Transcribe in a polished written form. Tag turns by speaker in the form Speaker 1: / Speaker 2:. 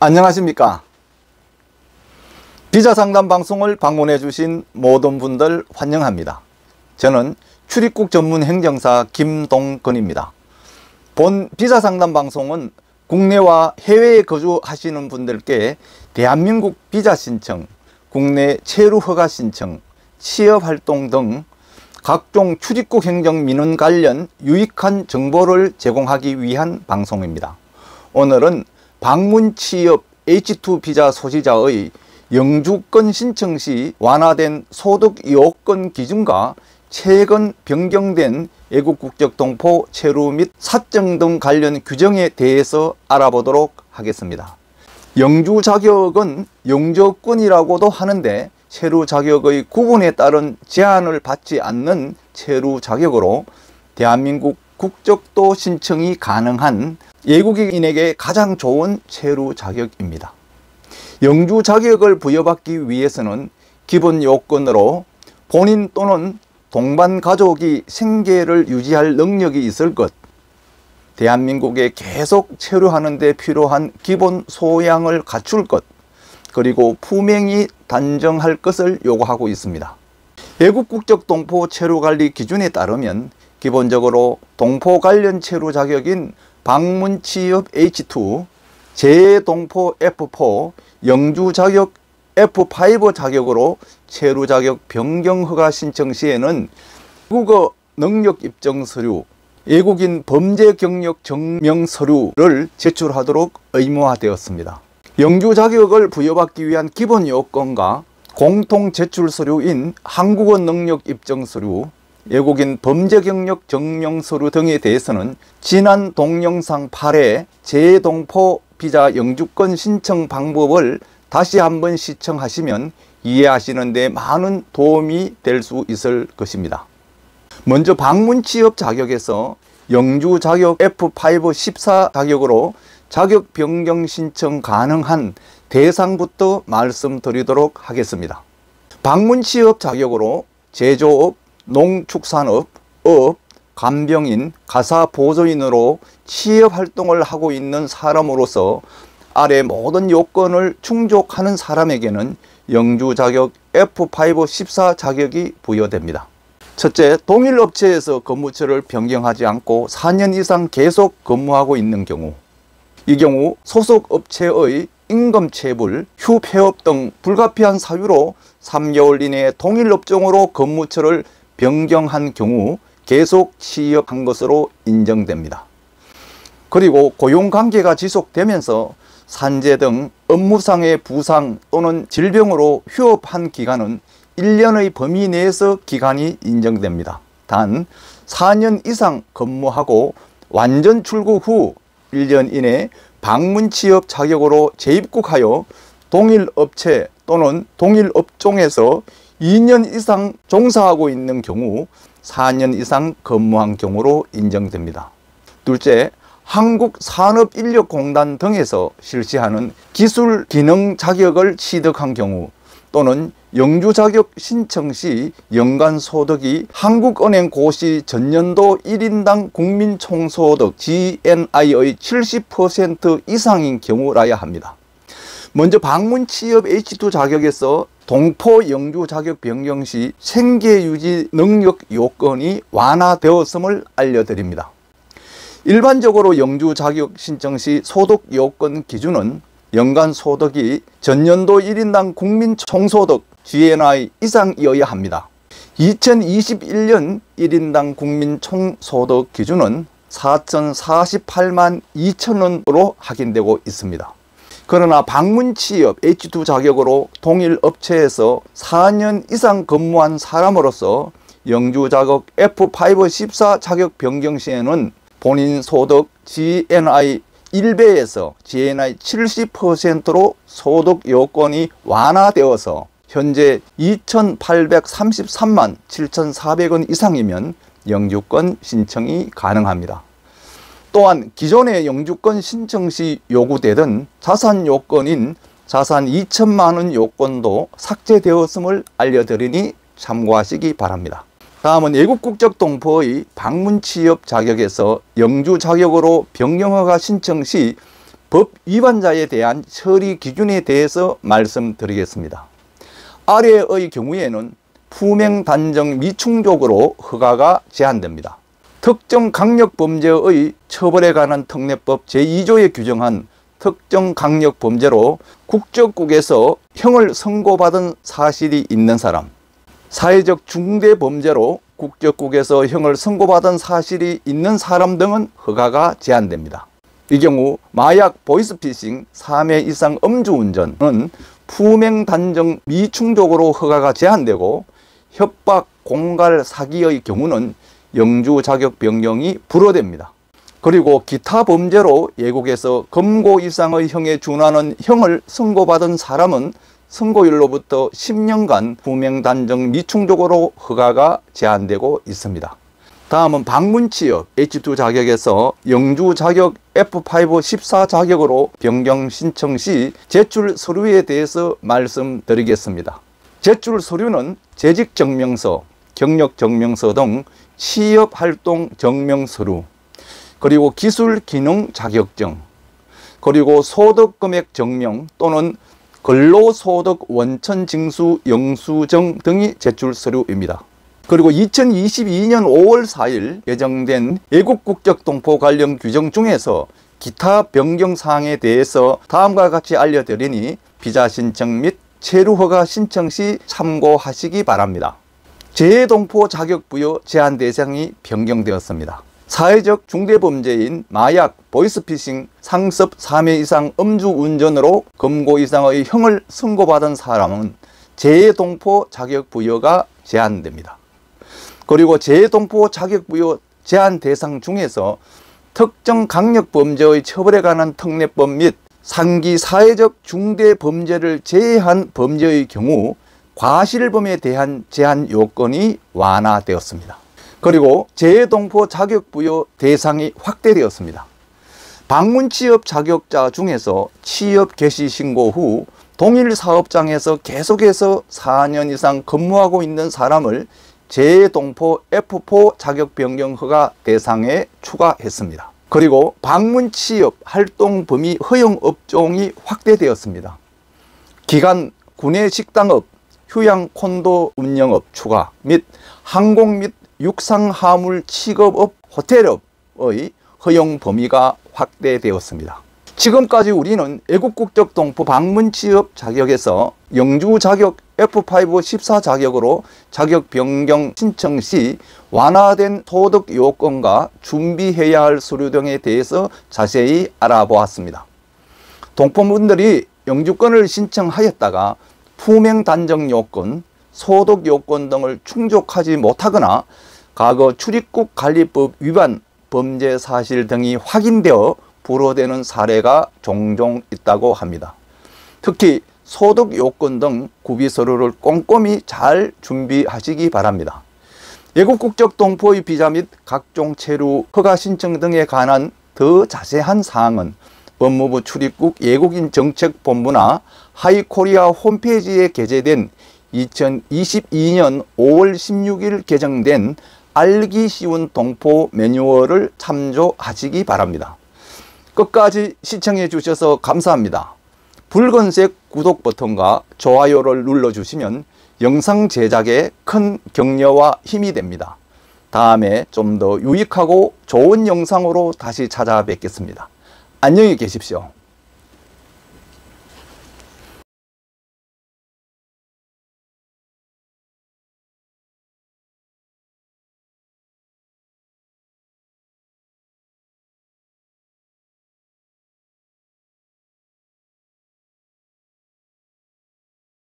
Speaker 1: 안녕하십니까. 비자 상담 방송을 방문해 주신 모든 분들 환영합니다. 저는 출입국 전문 행정사 김동건입니다. 본 비자 상담 방송은 국내와 해외에 거주하시는 분들께 대한민국 비자 신청, 국내 체류 허가 신청, 취업 활동 등 각종 출입국 행정 민원 관련 유익한 정보를 제공하기 위한 방송입니다. 오늘은 방문 취업 H2 비자 소지자의 영주권 신청 시 완화된 소득 요건 기준과 최근 변경된 외국 국적 동포 체류 및 사정 등 관련 규정에 대해서 알아보도록 하겠습니다. 영주 자격은 영주권이라고도 하는데 체류 자격의 구분에 따른 제한을 받지 않는 체류 자격으로 대한민국 국적도 신청이 가능한 외국인에게 가장 좋은 체류 자격입니다. 영주 자격을 부여받기 위해서는 기본 요건으로 본인 또는 동반 가족이 생계를 유지할 능력이 있을 것, 대한민국에 계속 체류하는 데 필요한 기본 소양을 갖출 것, 그리고 품행이 단정할 것을 요구하고 있습니다. 외국 국적 동포 체류 관리 기준에 따르면 기본적으로 동포 관련 체류 자격인 방문 취업 H2, 재동포 F4, 영주 자격 F5 자격으로 체류 자격 변경 허가 신청 시에는 외국어 능력 입증 서류, 외국인 범죄 경력 증명 서류를 제출하도록 의무화되었습니다. 영주 자격을 부여받기 위한 기본 요건과 공통 제출 서류인 한국어 능력 입증 서류, 외국인 범죄 경력 증명 서류 등에 대해서는 지난 동영상 8회 재동포 비자 영주권 신청 방법을 다시 한번 시청하시면 이해하시는 데 많은 도움이 될 수 있을 것입니다. 먼저 방문 취업 자격에서 영주 자격 F5 14 자격으로 자격 변경 신청 가능한 대상부터 말씀드리도록 하겠습니다. 방문 취업 자격으로 제조업, 농축산업, 업, 간병인, 가사보조인으로 취업활동을 하고 있는 사람으로서 아래 모든 요건을 충족하는 사람에게는 영주 자격 F5 14 자격이 부여됩니다. 첫째, 동일 업체에서 근무처를 변경하지 않고 4년 이상 계속 근무하고 있는 경우, 이 경우 소속 업체의 임금체불, 휴폐업 등 불가피한 사유로 3개월 이내에 동일 업종으로 근무처를 변경한 경우 계속 취업한 것으로 인정됩니다. 그리고 고용관계가 지속되면서 산재 등 업무상의 부상 또는 질병으로 휴업한 기간은 1년의 범위 내에서 기간이 인정됩니다. 단 4년 이상 근무하고 완전 출국 후 1년 이내 방문 취업 자격으로 재입국하여 동일 업체 또는 동일 업종에서 2년 이상 종사하고 있는 경우 4년 이상 근무한 경우로 인정됩니다. 둘째, 한국산업인력공단 등에서 실시하는 기술 기능 자격을 취득한 경우 또는 영주 자격 신청 시 연간 소득이 한국은행 고시 전년도 1인당 국민총소득 GNI의 70% 이상인 경우라야 합니다. 먼저 방문 취업 H2 자격에서 동포 영주 자격 변경 시 생계 유지 능력 요건이 완화되었음을 알려드립니다. 일반적으로 영주 자격 신청 시 소득 요건 기준은 연간 소득이 전년도 1인당 국민 총소득 GNI 이상이어야 합니다. 2021년 1인당 국민 총소득 기준은 4,048만 2천원으로 확인되고 있습니다. 그러나 방문 취업 H2 자격으로 동일 업체에서 4년 이상 근무한 사람으로서 영주 자격 F5 14 자격 변경 시에는 본인 소득 GNI 1배에서 GNI 70%로 소득 요건이 완화되어서 현재 2,833만 7,400원 이상이면 영주권 신청이 가능합니다. 또한 기존의 영주권 신청 시 요구되던 자산 요건인 자산 2천만 원 요건도 삭제되었음을 알려드리니 참고하시기 바랍니다. 다음은 외국 국적 동포의 방문 취업 자격에서 영주 자격으로 변경허가 신청 시 법 위반자에 대한 처리 기준에 대해서 말씀드리겠습니다. 아래의 경우에는 품행 단정 미충족으로 허가가 제한됩니다. 특정 강력범죄의 처벌에 관한 특례법 제2조에 규정한 특정 강력범죄로 국적국에서 형을 선고받은 사실이 있는 사람, 사회적 중대범죄로 국적국에서 형을 선고받은 사실이 있는 사람 등은 허가가 제한됩니다. 이 경우 마약, 보이스피싱, 3회 이상 음주운전은 품행 단정 미충족으로 허가가 제한되고 협박, 공갈, 사기의 경우는 영주 자격 변경이 불허됩니다. 그리고 기타 범죄로 예국에서 검고 이상의 형에 준하는 형을 선고받은 사람은 선고일로부터 10년간 품행 단정 미충족으로 허가가 제한되고 있습니다. 다음은 방문 취업 H2 자격에서 영주 자격 F5 14 자격으로 변경 신청 시 제출 서류에 대해서 말씀드리겠습니다. 제출 서류는 재직 증명서, 경력 증명서 등 취업 활동 증명 서류, 그리고 기술 기능 자격증, 그리고 소득 금액 증명 또는 근로소득 원천 징수 영수증 등이 제출 서류입니다. 그리고 2022년 5월 4일 개정된 외국 국적 동포 관련 규정 중에서 기타 변경 사항에 대해서 다음과 같이 알려드리니 비자 신청 및 체류 허가 신청 시 참고하시기 바랍니다. 재동포 자격 부여 제한 대상이 변경되었습니다. 사회적 중대범죄인 마약, 보이스피싱, 상습 3회 이상 음주운전으로 검고 이상의 형을 선고받은 사람은 재동포 자격 부여가 제한됩니다. 그리고 재동포 자격 부여 제한 대상 중에서 특정 강력범죄의 처벌에 관한 특례법 및 상기 사회적 중대범죄를 제외한 범죄의 경우 과실범에 대한 제한 요건이 완화되었습니다. 그리고 재동포 자격 부여 대상이 확대되었습니다. 방문 취업 자격자 중에서 취업 개시 신고 후 동일 사업장에서 계속해서 4년 이상 근무하고 있는 사람을 재동포 F4 자격 변경 허가 대상에 추가했습니다. 그리고 방문 취업 활동 범위 허용 업종이 확대되었습니다. 기간 구내 식당업, 휴양 콘도 운영업 추가 및 항공 및 육상 화물 취급업, 호텔업의 허용 범위가 확대되었습니다. 지금까지 우리는 외국 국적 동포 방문 취업 자격에서 영주 자격 F5 14 자격으로 자격 변경 신청 시 완화된 소득 요건과 준비해야 할 서류 등에 대해서 자세히 알아보았습니다. 동포분들이 영주권을 신청하였다가 품행 단정 요건, 소득 요건 등을 충족하지 못하거나 과거 출입국 관리법 위반 범죄 사실 등이 확인되어 불허되는 사례가 종종 있다고 합니다. 특히 소득 요건 등 구비 서류를 꼼꼼히 잘 준비하시기 바랍니다. 외국 국적 동포의 비자 및 각종 체류 허가 신청 등에 관한 더 자세한 사항은 법무부 출입국 외국인 정책본부나 하이코리아 홈페이지에 게재된 2022년 5월 16일 개정된 알기 쉬운 동포 매뉴얼을 참조하시기 바랍니다. 끝까지 시청해 주셔서 감사합니다. 붉은색 구독 버튼과 좋아요를 눌러주시면 영상 제작에 큰 격려와 힘이 됩니다. 다음에 좀 더 유익하고 좋은 영상으로 다시 찾아뵙겠습니다. 안녕히 계십시오.